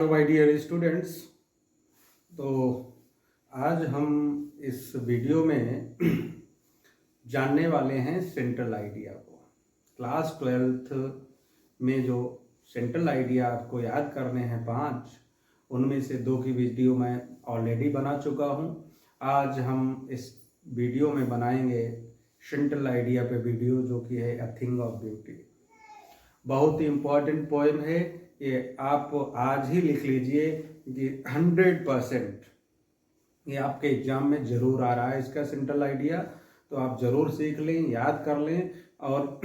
My dear students, तो आज हम इस वीडियो में जानने वाले हैं सेंट्रल आइडिया को। क्लास 12th में जो सेंट्रल आइडिया आपको याद करने हैं 5, उनमें से 2 की वीडियो मैं ऑलरेडी बना चुका हूं। आज हम इस वीडियो में बनाएंगे सेंट्रल आइडिया पे वीडियो, जो कि है अ थिंग ऑफ ब्यूटी। बहुत ही इम्पोर्टेंट पोएम है ये, आप आज ही लिख लीजिए कि 100% ये आपके एग्जाम में जरूर आ रहा है इसका सेंट्रल आइडिया। तो आप जरूर सीख लें, याद कर लें। और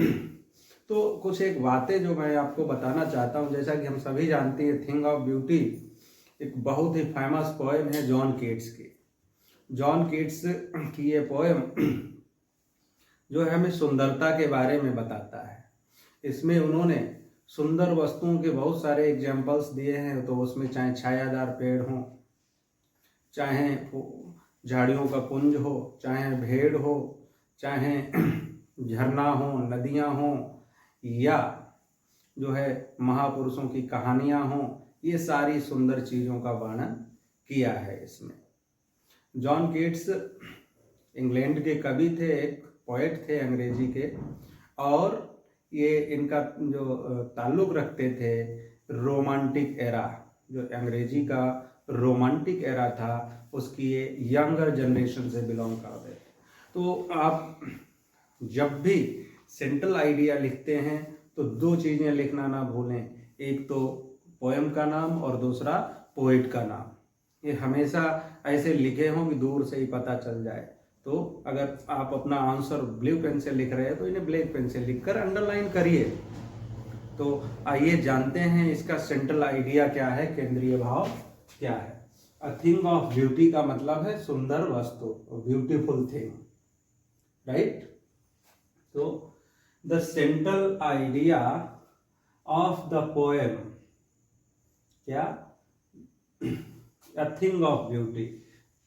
तो कुछ एक बातें जो मैं आपको बताना चाहता हूँ, जैसा कि हम सभी जानते हैं थिंग ऑफ ब्यूटी एक बहुत ही फेमस पोएम है जॉन कीट्स की। जॉन कीट्स की ये पोएम जो है हमें सुंदरता के बारे में बताता है। इसमें उन्होंने सुंदर वस्तुओं के बहुत सारे एग्जाम्पल्स दिए हैं। तो उसमें चाहे छायादार पेड़ हो, चाहे झाड़ियों का पुंज हो, चाहे भेड़ हो, चाहे झरना हो, नदियां हो, या जो है महापुरुषों की कहानियां हो, ये सारी सुंदर चीज़ों का वर्णन किया है इसमें। जॉन कीट्स इंग्लैंड के कवि थे, एक पोएट थे अंग्रेजी के, और ये इनका जो ताल्लुक रखते थे रोमांटिक एरा, जो अंग्रेजी का रोमांटिक एरा था, उसकी ये यंगर जनरेशन से बिलोंग करते थे। तो आप जब भी सेंट्रल आइडिया लिखते हैं तो 2 चीज़ें लिखना ना भूलें, एक तो पोएम का नाम और दूसरा पोएट का नाम। ये हमेशा ऐसे लिखे हों कि दूर से ही पता चल जाए। तो अगर आप अपना आंसर ब्लू पेन से लिख रहे हैं तो इन्हें ब्लैक पेन से लिखकर अंडरलाइन करिए। तो आइए जानते हैं इसका सेंट्रल आइडिया क्या है, केंद्रीय भाव क्या है। अ थिंग ऑफ ब्यूटी का मतलब है सुंदर वस्तु, ब्यूटीफुल थिंग, राइट। तो the central idea of the poem क्या, a thing of beauty.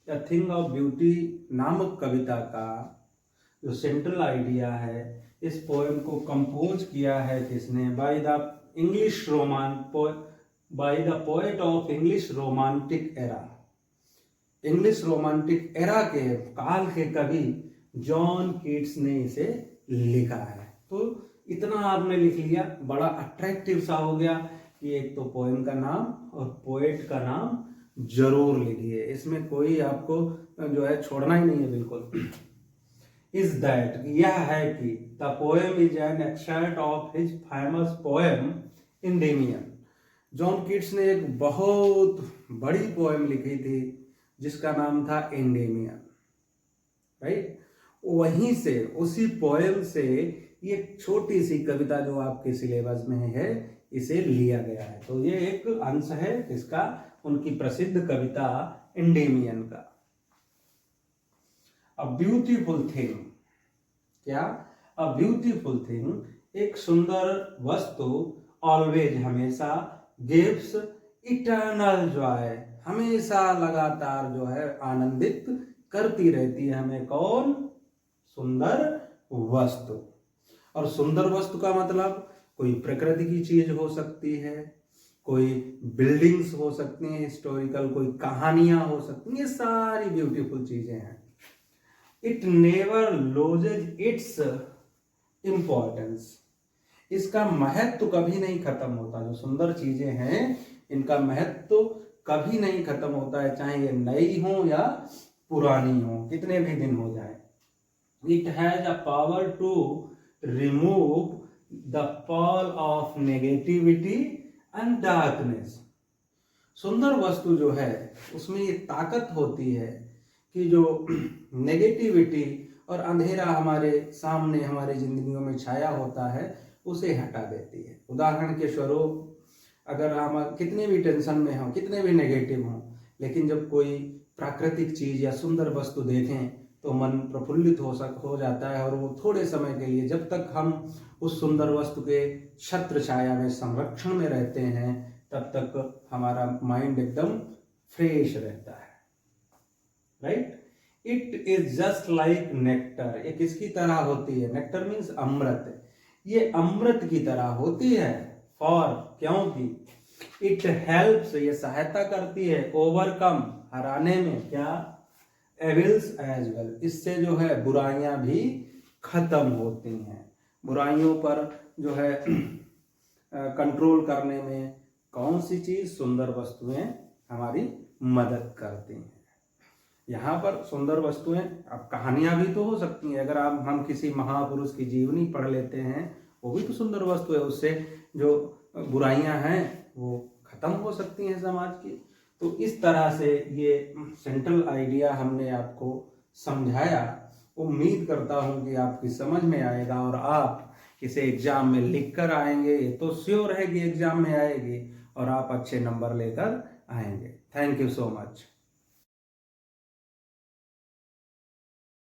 A thing of beauty नामक कविता का जो सेंट्रल आइडिया है, इस पोएम को कंपोज किया है किसने? By the poet of English romantic era. English romantic era के काल के कवि जॉन कीट्स ने इसे लिखा है। तो इतना आपने लिख लिया, बड़ा अट्रैक्टिव सा हो गया कि एक तो पोएम का नाम और पोएट का नाम जरूर लिखिए। इसमें कोई आपको जो है छोड़ना ही नहीं है बिल्कुल। इज दैट, यह है कि the poem is an extract of his famous poem Endymion. John Keats ने एक बहुत बड़ी पोएम लिखी थी जिसका नाम था एंडेमियन, राइट। वहीं से, उसी पोएम से ये छोटी सी कविता जो आपके सिलेबस में है, इसे लिया गया है। तो ये एक अंश है इसका, उनकी प्रसिद्ध कविता एंडेमियन का। अ ब्यूटीफुल थिंग क्या? अ ब्यूटीफुल थिंग, एक सुंदर वस्तु, ऑलवेज हमेशा, गिव्स इटर्नल जॉय, हमेशा लगातार जो है आनंदित करती रहती है हमें। कौन? सुंदर वस्तु। और सुंदर वस्तु का मतलब कोई प्रकृति की चीज हो सकती है, कोई बिल्डिंग्स हो सकती हैं हिस्टोरिकल, कोई कहानियां हो सकती हैं, ये सारी ब्यूटीफुल चीजें हैं। It never loses its importance, इसका महत्व कभी नहीं खत्म होता। जो सुंदर चीजें हैं इनका महत्व कभी नहीं खत्म होता है, चाहे ये नई हो या पुरानी हो, कितने भी दिन हो जाए। It has a power to remove the pall of negativity and darkness. सुंदर वस्तु जो है उसमें ये ताकत होती है कि जो नेगेटिविटी और अंधेरा हमारे सामने, हमारे जिंदगियों में छाया होता है, उसे हटा देती है। उदाहरण के स्वरूप, अगर हम कितने भी टेंशन में हों, कितने भी नेगेटिव हों, लेकिन जब कोई प्राकृतिक चीज या सुंदर वस्तु देखें तो मन प्रफुल्लित हो जाता है। और वो थोड़े समय के लिए, जब तक हम उस सुंदर वस्तु के छत्र छाया में, संरक्षण में रहते हैं, तब तक हमारा माइंड एकदम फ्रेश रहता है, right. It is just like nectar, ये किसकी तरह होती है? नेक्टर मीन्स अमृत। ये अमृत की तरह होती है। फॉर, क्योंकि इट हेल्प्स, ये सहायता करती है, ओवरकम, हराने में, क्या, एविल्स एज वेल, इससे जो है बुराइयां भी खत्म होती हैं। बुराइयों पर जो है कंट्रोल करने में कौन सी चीज, सुंदर वस्तुएं हमारी मदद करती हैं। यहाँ पर सुंदर वस्तुएं, अब कहानियां भी तो हो सकती हैं, अगर आप हम किसी महापुरुष की जीवनी पढ़ लेते हैं, वो भी तो सुंदर वस्तु है, उससे जो बुराइयां हैं वो खत्म हो सकती हैं समाज की। तो इस तरह से ये सेंट्रल आइडिया हमने आपको समझाया। उम्मीद करता हूँ कि आपकी समझ में आएगा और आप इसे एग्जाम में लिख कर आएंगे, ये तो श्योर है कि एग्जाम में आएगी और आप अच्छे नंबर लेकर आएंगे। Thank you so much.